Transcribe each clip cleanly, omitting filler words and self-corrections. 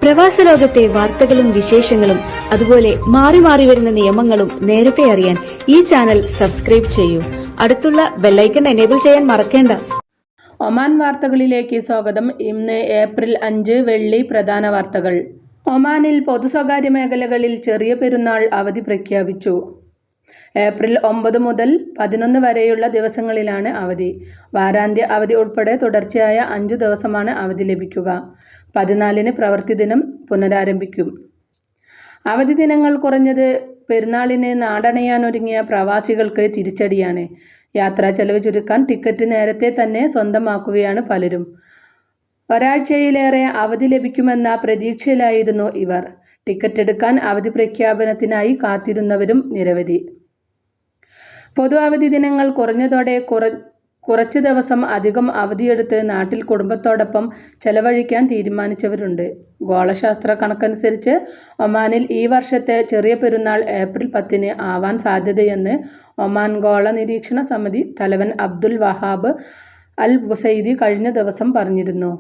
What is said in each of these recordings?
പ്രവാസ ലോകത്തെ വാർത്തകളും വിശേഷങ്ങളും അതുപോലെ മാറി മാറി വരുന്ന നിയമങ്ങളും നേരത്തെ അറിയാൻ ഈ ചാനൽ സബ്സ്ക്രൈബ് ചെയ്യൂ. അടുത്തുള്ള ബെല്ലൈക്കൺ എനേബിൾ ചെയ്യാൻ മറക്കേണ്ട. ഒമാൻ വാർത്തകളിലേക്ക് സ്വാഗതം. ഇന്ന് ഏപ്രിൽ 5 വെള്ളി. പ്രധാന വാർത്തകൾ. ഒമാനിൽ പൊതു-സ്വകാര്യ മേഖലകളിൽ ചെറിയ പെരുന്നാൾ അവധി പ്രഖ്യാപിച്ചു. ഏപ്രിൽ 9 മുതൽ 11 വരെയുള്ള ദിവസങ്ങളിലാണ് അവധി. വാരാന്ത്യ അവധി ഉൾപ്പെടെ തുടർച്ചയായ 5 ദിവസമാണ് അവധി ലഭിക്കുക. 14-ന് പ്രവൃത്തി ദിനം പുനരാരംഭിക്കും. അവധി ദിനങ്ങൾ കുറഞ്ഞത് പെരുന്നാളിന് നാടണയാനൊരുങ്ങിയ പ്രവാസികൾക്ക് തിരിച്ചടിയാണ്. യാത്രാ ചെലവ് ചുരുക്കാൻ ടിക്കറ്റ് നേരത്തെ തന്നെ സ്വന്തമാക്കുകയാണ് പലരും. ഒരാഴ്ചയിലേറെ അവധി ലഭിക്കുമെന്ന പ്രതീക്ഷയിലായിരുന്നു ഇവർ. ടിക്കറ്റ് എടുക്കാൻ അവധി പ്രഖ്യാപനത്തിനായി കാത്തിരുന്നവരും നിരവധി. പൊതു അവധി ദിനങ്ങൾ കുറഞ്ഞതോടെ കുറച്ച് ദിവസം അധികം അവധിയെടുത്ത് നാട്ടിൽ കുടുംബത്തോടൊപ്പം ചെലവഴിക്കാൻ തീരുമാനിച്ചവരുണ്ട്. ഗോളശാസ്ത്ര കണക്കനുസരിച്ച് ഒമാനിൽ ഈ വർഷത്തെ ചെറിയ പെരുന്നാൾ ഏപ്രിൽ 10-ന് ആവാൻ സാധ്യതയെന്ന് ഒമാൻ ഗോള നിരീക്ഷണ സമിതി തലവൻ അബ്ദുൽ വഹാബ് അൽ ബുസൈദി കഴിഞ്ഞ ദിവസം പറഞ്ഞിരുന്നു.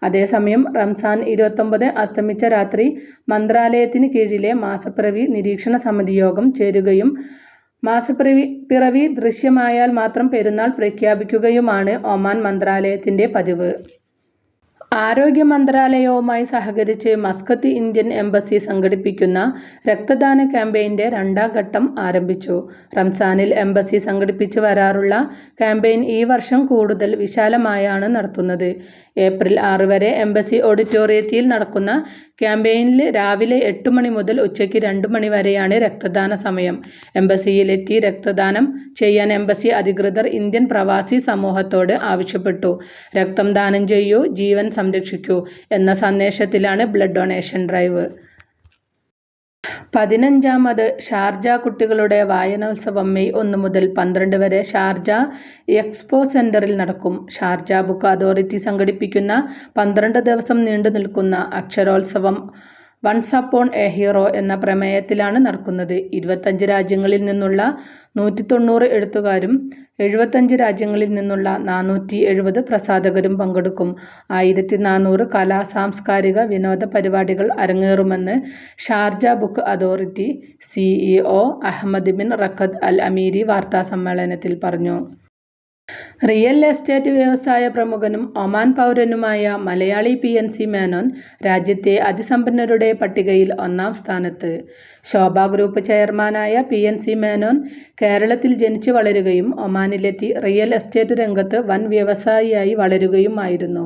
അതേസമയം റംസാൻ 29 അസ്തമിച്ച രാത്രി മന്ത്രാലയത്തിന് കീഴിലെ മാസപ്പിറവി നിരീക്ഷണ സമിതി യോഗം ചേരുകയും മാസപ്പിറവി ദൃശ്യമായാൽ മാത്രം പെരുന്നാൾ പ്രഖ്യാപിക്കുകയുമാണ് ഒമാൻ മന്ത്രാലയത്തിന്റെ പതിവ്. ആരോഗ്യ മന്ത്രാലയവുമായി സഹകരിച്ച് മസ്കത്ത് ഇന്ത്യൻ എംബസി സംഘടിപ്പിക്കുന്ന രക്തദാന ക്യാമ്പയിന്റെ 2ാം ഘട്ടം ആരംഭിച്ചു. റംസാനിൽ എംബസി സംഘടിപ്പിച്ചു വരാറുള്ള ക്യാമ്പയിൻ ഈ വർഷം കൂടുതൽ വിശാലമായാണ് നടത്തുന്നത്. ഏപ്രിൽ 6 വരെ എംബസി ഓഡിറ്റോറിയത്തിൽ നടക്കുന്ന ക്യാമ്പയിനിൽ രാവിലെ 8 മണി മുതൽ ഉച്ചയ്ക്ക് 2 മണി വരെയാണ് രക്തദാന സമയം. എംബസിയിലെത്തി രക്തദാനം ചെയ്യാൻ എംബസി അധികൃതർ ഇന്ത്യൻ പ്രവാസി സമൂഹത്തോട് ആവശ്യപ്പെട്ടു. രക്തം ദാനം ചെയ്യൂ, ജീവൻ സംരക്ഷിക്കൂ എന്ന സന്ദേശത്തിലാണ് ബ്ലഡ് ഡൊണേഷൻ ഡ്രൈവ്. 15ാമത് ഷാർജ കുട്ടികളുടെ വായനോത്സവം മെയ് 1 മുതൽ 12 വരെ ഷാർജ എക്സ്പോ സെന്ററിൽ നടക്കും. ഷാർജ ബുക്ക് അതോറിറ്റി സംഘടിപ്പിക്കുന്ന 12 ദിവസം നീണ്ടു നിൽക്കുന്ന അക്ഷരോത്സവം വൺസ് അപ്പോൺ എ ഹീറോ എന്ന പ്രമേയത്തിലാണ് നടക്കുന്നത്. 25 രാജ്യങ്ങളിൽ നിന്നുള്ള 190 എഴുത്തുകാരും 75 രാജ്യങ്ങളിൽ നിന്നുള്ള 470 പ്രസാധകരും പങ്കെടുക്കും. 1400 കലാ സാംസ്കാരിക വിനോദ പരിപാടികൾ അരങ്ങേറുമെന്ന് Sharjah Book Authority CEO Ahmed bin Rakkad Al Ameri വാർത്താസമ്മേളനത്തിൽ പറഞ്ഞു. റിയൽ എസ്റ്റേറ്റ് വ്യവസായ പ്രമുഖനും ഒമാൻ പൗരനുമായ മലയാളി PNC മേനോൻ രാജ്യത്തെ അതിസമ്പന്നരുടെ പട്ടികയിൽ 1ാം സ്ഥാനത്ത്. ശോഭ ഗ്രൂപ്പ് ചെയർമാനായ PNC മേനോൻ കേരളത്തിൽ ജനിച്ചു വളരുകയും ഒമാനിലെത്തി റിയൽ എസ്റ്റേറ്റ് രംഗത്ത് വൻ വ്യവസായിയായി വളരുകയുമായിരുന്നു.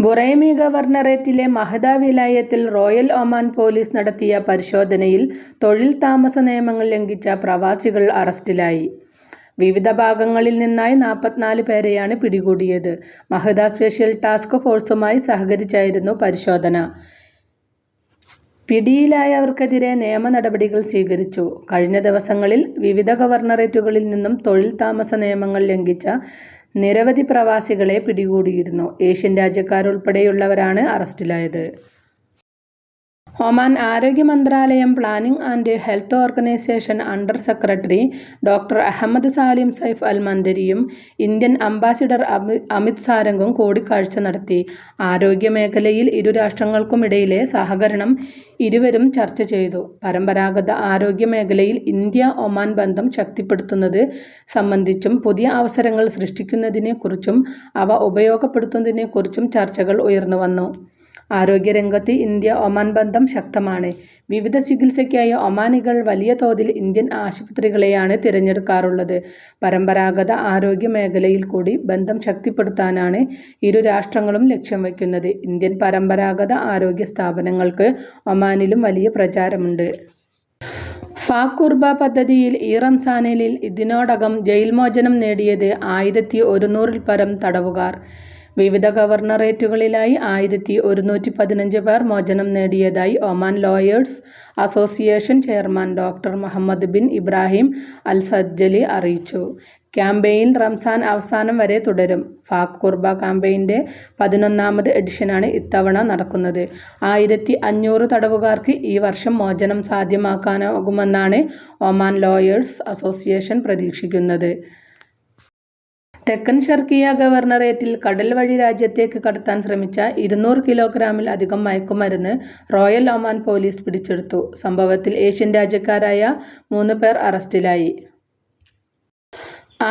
ബുറൈമി ഗവർണറേറ്റിലെ മഹദ വിലായത്തിൽ റോയൽ ഒമാൻ പോലീസ് നടത്തിയ പരിശോധനയിൽ തൊഴിൽ താമസ നിയമങ്ങൾ ലംഘിച്ച പ്രവാസികൾ അറസ്റ്റിലായി. വിവിധ ഭാഗങ്ങളിൽ നിന്നായി 44 പേരെയാണ് പിടികൂടിയത്. മഹദ സ്പെഷ്യൽ ടാസ്ക് ഫോഴ്സുമായി സഹകരിച്ചായിരുന്നു പരിശോധന. പിടിയിലായവർക്കെതിരെ നിയമ നടപടികൾ സ്വീകരിച്ചു. കഴിഞ്ഞ ദിവസങ്ങളിൽ വിവിധ ഗവർണറേറ്റുകളിൽ നിന്നും തൊഴിൽ താമസ നിയമങ്ങൾ ലംഘിച്ച നിരവധി പ്രവാസികളെ പിടികൂടിയിരുന്നു. ഏഷ്യൻ രാജ്യക്കാരുൾപ്പെടെയുള്ളവരാണ് അറസ്റ്റിലായത്. ഒമാൻ ആരോഗ്യ മന്ത്രാലയം planning and health organisation under secretary doctor Ahmed Salim Saif Al മന്ദരിയും ഇന്ത്യൻ അംബാസിഡർ അമിത് സാരംഗും കൂടിക്കാഴ്ച നടത്തി. ആരോഗ്യ മേഖലയിൽ ഇരു രാഷ്ട്രങ്ങൾക്കുമിടയിലെ സഹകരണം ഇരുവരും ചർച്ച ചെയ്തു. പരമ്പരാഗത ആരോഗ്യ മേഖലയിൽ ഇന്ത്യ-ഒമാൻ ബന്ധം ശക്തിപ്പെടുത്തുന്നത് സംബന്ധിച്ചും പുതിയ അവസരങ്ങൾ സൃഷ്ടിക്കുന്നതിനെക്കുറിച്ചും അവ ഉപയോഗപ്പെടുത്തുന്നതിനെക്കുറിച്ചും ചർച്ചകൾ ഉയർന്നുവന്നു. ആരോഗ്യരംഗത്ത് ഇന്ത്യ-ഒമാൻ ബന്ധം ശക്തമാണ്. വിവിധ ചികിത്സയ്ക്കായി ഒമാനികൾ വലിയ തോതിൽ ഇന്ത്യൻ ആശുപത്രികളെയാണ് തിരഞ്ഞെടുക്കാറുള്ളത്. പരമ്പരാഗത ആരോഗ്യ മേഖലയിൽ കൂടി ബന്ധം ശക്തിപ്പെടുത്താനാണ് ഇരു രാഷ്ട്രങ്ങളും ലക്ഷ്യം വയ്ക്കുന്നത്. ഇന്ത്യൻ പരമ്പരാഗത ആരോഗ്യ സ്ഥാപനങ്ങൾക്ക് ഒമാനിലും വലിയ പ്രചാരമുണ്ട്. പാക് കുർബ പദ്ധതിയിൽ ഈ റംസാനിൽ ഇതിനോടകം ജയിൽ മോചനം നേടിയത് 1100-ൽ പരം തടവുകാർ. വിവിധ ഗവർണറേറ്റുകളിലായി 1115 പേർ മോചനം നേടിയതായി Oman lawyers association chairman doctor Muhammad bin Ibrahim Al Sajjali അറിയിച്ചു. ക്യാമ്പയിൻ റംസാൻ അവസാനം വരെ തുടരും. പാക് കുർബ ക്യാമ്പയിന്റെ 11ാമത് എഡിഷനാണ് ഇത്തവണ നടക്കുന്നത്. 1500 തടവുകാർക്ക് ഈ വർഷം മോചനം സാധ്യമാക്കാനാകുമെന്നാണ് ഒമാൻ ലോയേഴ്സ് അസോസിയേഷൻ പ്രതീക്ഷിക്കുന്നത്. തെക്കൻ ഷർക്കിയ ഗവർണറേറ്റിൽ കടൽ വഴി രാജ്യത്തേക്ക് കടത്താൻ ശ്രമിച്ച 200 കിലോഗ്രാമിൽ അധികം മയക്കുമരുന്ന് റോയൽ ഒമാൻ പോലീസ് പിടിച്ചെടുത്തു. സംഭവത്തിൽ ഏഷ്യൻ രാജ്യക്കാരായ 3 പേർ അറസ്റ്റിലായി.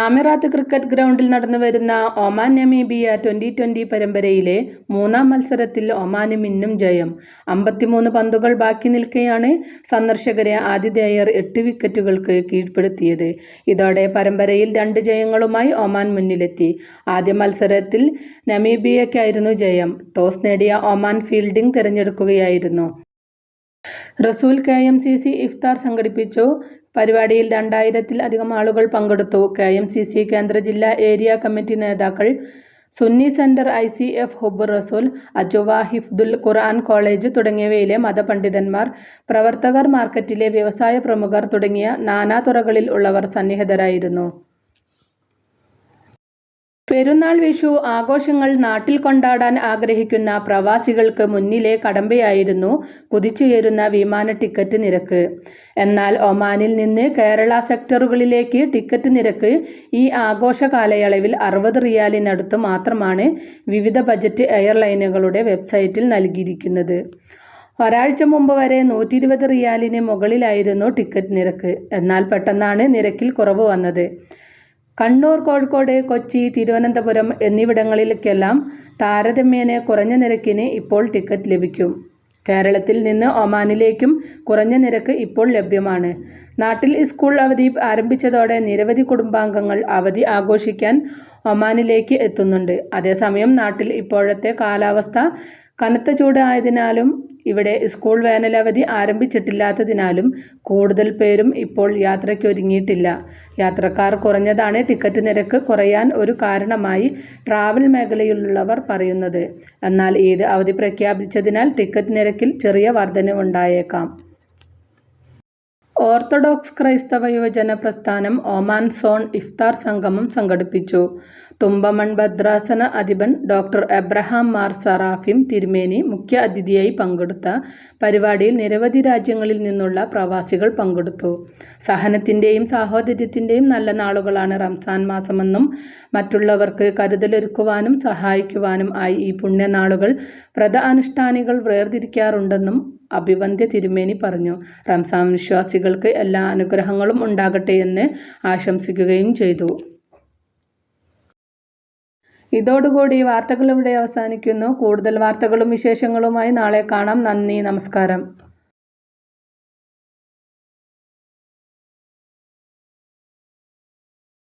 ആമിറാത്ത് ക്രിക്കറ്റ് ഗ്രൗണ്ടിൽ നടന്നുവരുന്ന ഒമാൻ നമീബിയ T20 പരമ്പരയിലെ 3-ാം മത്സരത്തിൽ ഒമാന് മിന്നും ജയം. 53 പന്തുകൾ ബാക്കി നിൽക്കെയാണ് സന്ദർശകരെ ആതിഥേയർ 8 വിക്കറ്റുകൾക്ക് കീഴ്പ്പെടുത്തിയത്. ഇതോടെ പരമ്പരയിൽ 2 ജയങ്ങളുമായി ഒമാൻ മുന്നിലെത്തി. ആദ്യ മത്സരത്തിൽ നമീബിയയ്ക്കായിരുന്നു ജയം. ടോസ് നേടിയ ഒമാൻ ഫീൽഡിംഗ് തിരഞ്ഞെടുക്കുകയായിരുന്നു. റസൂൽ KMCC ഇഫ്താർ സംഘടിപ്പിച്ചു. പരിപാടിയിൽ 2000-ൽ അധികം ആളുകൾ പങ്കെടുത്തു. KMCC കേന്ദ്ര ജില്ലാ ഏരിയ കമ്മിറ്റി നേതാക്കൾ, സുന്നി സെന്റർ ICF ഹുബ്ബ് റസൂൽ, അജുവ ഹിഫ്ദുൽ ഖുർആൻ കോളേജ് തുടങ്ങിയവയിലെ മതപണ്ഡിതന്മാർ, പ്രവർത്തകർ, മാർക്കറ്റിലെ വ്യവസായ പ്രമുഖർ തുടങ്ങിയ നാനാതുറകളിൽ ഉള്ളവർ സന്നിഹിതരായിരുന്നു. പെരുന്നാൾ, വിഷു ആഘോഷങ്ങൾ നാട്ടിൽ കൊണ്ടാടാൻ ആഗ്രഹിക്കുന്ന പ്രവാസികൾക്ക് മുന്നിലെ കടമ്പയായിരുന്നു കുതിച്ചുയരുന്ന വിമാന ടിക്കറ്റ് നിരക്ക്. എന്നാൽ ഒമാനിൽ നിന്ന് കേരള സെക്ടറുകളിലേക്ക് ടിക്കറ്റ് നിരക്ക് ഈ ആഘോഷ കാലയളവിൽ 60 റിയാലിനടുത്ത് മാത്രമാണ് വിവിധ ബജറ്റ് എയർലൈനുകളുടെ വെബ്സൈറ്റിൽ നൽകിയിരിക്കുന്നത്. ഒരാഴ്ച മുമ്പ് വരെ 120 റിയാലിന് മുകളിലായിരുന്നു ടിക്കറ്റ് നിരക്ക്. എന്നാൽ പെട്ടെന്നാണ് നിരക്കിൽ കുറവ് വന്നത്. കണ്ണൂർ, കോഴിക്കോട്, കൊച്ചി, തിരുവനന്തപുരം എന്നിവിടങ്ങളിലേക്കെല്ലാം താരതമ്യേന കുറഞ്ഞ നിരക്കിന് ഇപ്പോൾ ടിക്കറ്റ് ലഭിക്കും. കേരളത്തിൽ നിന്ന് ഒമാനിലേക്കും കുറഞ്ഞ നിരക്ക് ഇപ്പോൾ ലഭ്യമാണ്. നാട്ടിൽ സ്കൂൾ അവധി ആരംഭിച്ചതോടെ നിരവധി കുടുംബാംഗങ്ങൾ അവധി ആഘോഷിക്കാൻ ഒമാനിലേക്ക് എത്തുന്നുണ്ട്. അതേസമയം നാട്ടിൽ ഇപ്പോഴത്തെ കാലാവസ്ഥ കനത്ത ചൂട് ആയതിനാലും ഇവിടെ സ്കൂൾ വേനലവധി ആരംഭിച്ചിട്ടില്ലാത്തതിനാലും കൂടുതൽ പേരും ഇപ്പോൾ യാത്രയ്ക്കൊരുങ്ങിയിട്ടില്ല. യാത്രക്കാർ കുറഞ്ഞതാണ് ടിക്കറ്റ് നിരക്ക് കുറയാൻ ഒരു കാരണമായി ട്രാവൽ മേഖലയിലുള്ളവർ പറയുന്നത്. എന്നാൽ ഈദ് അവധി പ്രഖ്യാപിച്ചതിനാൽ ടിക്കറ്റ് നിരക്കിൽ ചെറിയ വർധനവുണ്ടായേക്കാം. ഓർത്തഡോക്സ് ക്രൈസ്തവ യുവജന പ്രസ്ഥാനം ഒമാൻ സോൺ ഇഫ്താർ സംഗമം സംഘടിപ്പിച്ചു. തുമ്പമൺ ഭദ്രാസന അധിപൻ ഡോക്ടർ എബ്രഹാം മാർ സറാഫിം തിരുമേനി മുഖ്യ അതിഥിയായി പങ്കെടുത്ത പരിപാടിയിൽ നിരവധി രാജ്യങ്ങളിൽ നിന്നുള്ള പ്രവാസികൾ പങ്കെടുത്തു. സഹനത്തിന്റെയും സാഹോദര്യത്തിന്റെയും നല്ല നാളുകളാണ് റംസാൻ മാസമെന്നും മറ്റുള്ളവർക്ക് കരുതലൊരുക്കുവാനും സഹായിക്കുവാനും ആയി ഈ പുണ്യനാളുകൾ വ്രത അനുഷ്ഠാനികൾ വേർതിരിക്കാറുണ്ടെന്നും അഭിവന്ദ്യ തിരുമേനി പറഞ്ഞു. റംസാൻ വിശ്വാസികൾക്ക് എല്ലാ അനുഗ്രഹങ്ങളും ഉണ്ടാകട്ടെ എന്ന് ആശംസിക്കുകയും ചെയ്തു. ഇതോടുകൂടി വാർത്തകൾ ഇവിടെ അവസാനിക്കുന്നു. കൂടുതൽ വാർത്തകളും വിശേഷങ്ങളുമായി നാളെ കാണാം. നന്ദി, നമസ്കാരം.